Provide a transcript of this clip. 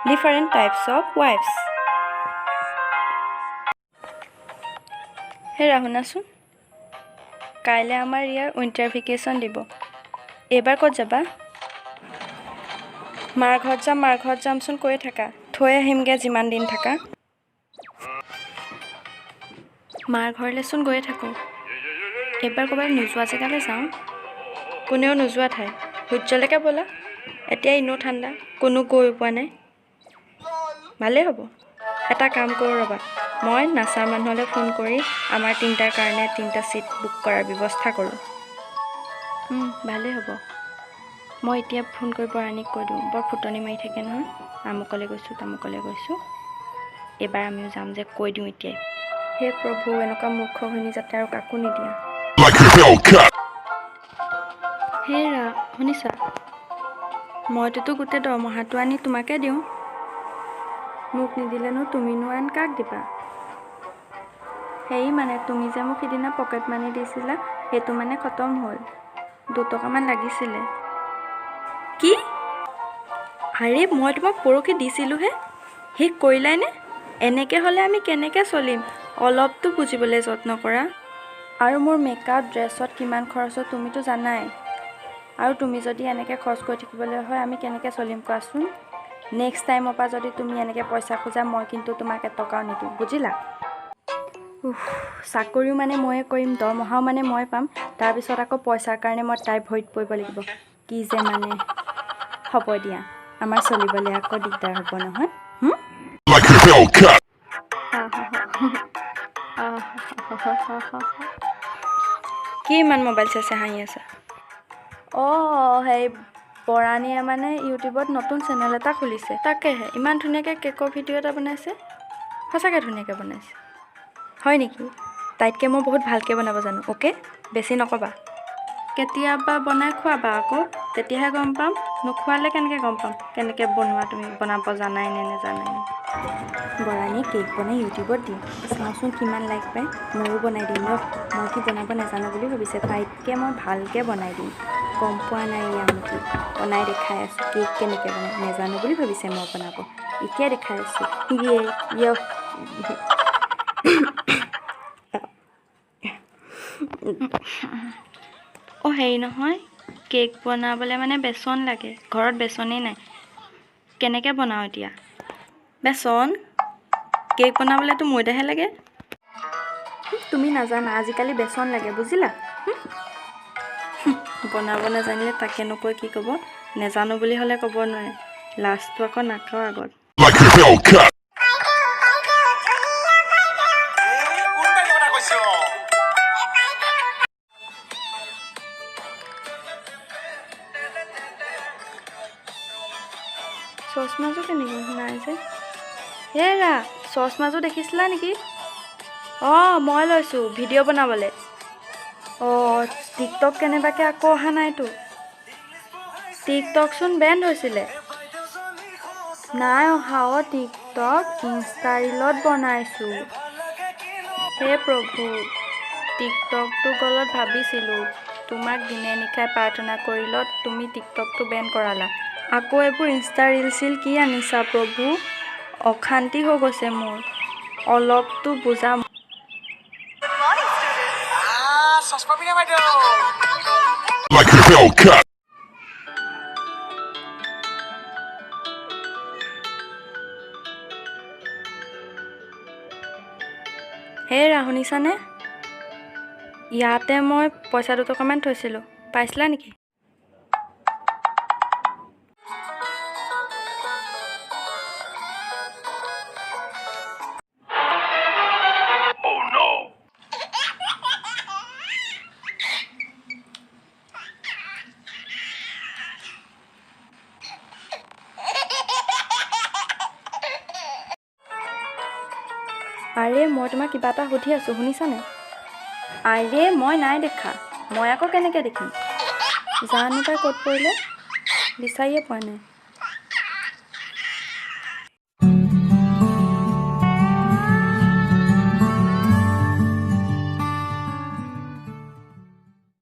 different types of wives. Hey Rahunasun, কাইলে আমাৰ ইয়াৰ winter vacation দিব। এবাৰ ক'ত যাবা? মাৰ ঘৰত যামচোন কৈ থাকা। থৈ আহিমগে যিমান দিন থাকা। মাৰ ঘৰলেচোন গৈ থাকো। এবাৰ ক'ৰবাত নোযোৱা জেগালৈ যাওঁ। কোনেও নোযোৱা ঠাই। সূৰ্যলৈকে ব'লা। এতিয়া ইনো ঠাণ্ডা, কোনো গৈ পোৱা নাই। ভালেই হ'ব। এটা কাম কৰোঁ ৰ'বা। মই নাচাৰ মানুহলৈ ফোন কৰি আমাৰ তিনিটাৰ কাৰণে 3টা চিট বুক কৰাৰ ব্যৱস্থা কৰোঁ। ভালেই হ'ব। মই এতিয়া ফোন কৰি বৰানীক কৈ দিওঁ। বৰ ফুটনি মাৰি থাকে নহয়। আমুকলৈ গৈছোঁ তামুকলৈ গৈছোঁ। এবাৰ আমিও যাম যে কৈ দিওঁ এতিয়াই। হে প্ৰভু, এনেকুৱা মূৰ্খ শুনি যাতে আৰু কাকো নিদিয়া। হেৰা শুনিছা? মইতোতো গোটেই দৰমহাটো আনি তোমাকে দিওঁ। মোক নিদিলেনো তুমিনো আন কাক দিবা? হেৰি মানে তুমি যে মোক সিদিনা পকেট মানি দিছিলা, সেইটো মানে খতম হ'ল। 2 টকামান লাগিছিলে। কি? আৰে মই তোমাক পৰহি দিছিলোঁহে। শেষ কৰিলাইনে? এনেকৈ হ'লে আমি কেনেকৈ চলিম? অলপতো বুজিবলৈ যত্ন কৰা। আৰু মোৰ মেকআপ ড্ৰেছত কিমান খৰচ হয় তুমিতো জানাই। আৰু তুমি যদি এনেকৈ খৰচ কৰি থাকিবলৈ হয় আমি কেনেকৈ চলিম কোৱাচোন? নেক্সট টাইমৰ পৰা যদি তুমি এনেকৈ পইচা খোজা মই কিন্তু তোমাক এটকাও নিদিওঁ, বুজিলা? চাকৰিও মানে ময়ে কৰিম, দৰমহাও মানে মই পাম। তাৰপিছত আকৌ পইচাৰ কাৰণে মই তাইৰ ভৰিত পৰিব লাগিব। কি যে মানে। হ'ব দিয়া, আমাৰ চলিবলৈ আকৌ দিগদাৰ হ'ব নহয়। কি ইমান মোবাইল চাইছে হাঁহি আছা? সেই বৰানীয়ে মানে ইউটিউবত নতুন চেনেল এটা খুলিছে। তাকেহে ইমান ধুনীয়াকৈ কেকৰ ভিডিঅ' এটা বনাইছে। সঁচাকৈ ধুনীয়াকৈ বনাইছে। হয় নেকি? তাইতকৈ মই বহুত ভালকৈ বনাব জানো। অ'কে, বেছি নক'বা। কেতিয়াবা বনাই খুৱাবা আকৌ, তেতিয়াহে গম পাম। নোখোৱালে কেনেকৈ গম পাম কেনেকৈ বনোৱা তুমি, বনাব জানাই নে নেজানাই। বৰানীয়ে কেক বনাই ইউটিউবত দিয়ে। চাওঁচোন কিমান লাইক পায়। ময়ো বনাই দিম ৰ। মই কি বনাব নাজানো বুলি ভাবিছে? তাইতকৈ মই ভালকৈ বনাই দিম। গম পোৱা নাই আমুকি বনাই দেখাই আছোঁ। কেক কেনেকৈ বনাই নেজানো বুলি ভাবিছে মই বনাব। এতিয়াই দেখাই আছোঁ। হেৰি নহয়, কেক বনাবলৈ মানে বেচন লাগে। ঘৰত বেচনেই নাই। কেনেকৈ বনাওঁ এতিয়া? বেচন? কেক বনাবলৈতো ময়দাহে লাগে। তুমি নাজানা, আজিকালি বেচন লাগে, বুজিলা? বনাব নাজানিলে তাকে নকৈ কি ক'ব? নেজানো বুলি হ'লে ক'ব নোৱাৰে। লাজটো আকৌ নাকৰ আগত। চচমাযোৰ কেনেকৈ নাই যে? হেৰা, চচমাযোৰ দেখিছিলা নেকি? মই লৈছোঁ ভিডিঅ' বনাবলৈ। টিকটক কেনেবাকৈ আকৌ অহা নাইতো। টিকটকচোন বেণ্ড হৈছিলে। নাই অহা টিকটক, ইনষ্টা ৰীলত বনাইছোঁ। হে প্ৰভু, টিকটকটো গলত ভাবিছিলোঁ। তোমাক দিনে নিশাই প্ৰাৰ্থনা কৰিলত তুমি টিকটকটো বেণ্ড কৰালা। আকৌ এইবোৰ ইনষ্টা ৰীল চিল কি আনিছা প্ৰভু? অশান্তি হৈ গৈছে মোৰ। অলপতো বুজা। হেৰা শুনিছানে? ইয়াতে মই পইচা 2 টকামান থৈছিলোঁ, পাইছিলা নেকি? আৰে মই তোমাক কিবা এটা সুধি আছোঁ, শুনিছানে? আৰে মই নাই দেখা। মই আকৌ কেনেকৈ দেখিম? জানো পাই ক'ত পৰিলে, বিচাৰিয়ে পোৱা নাই।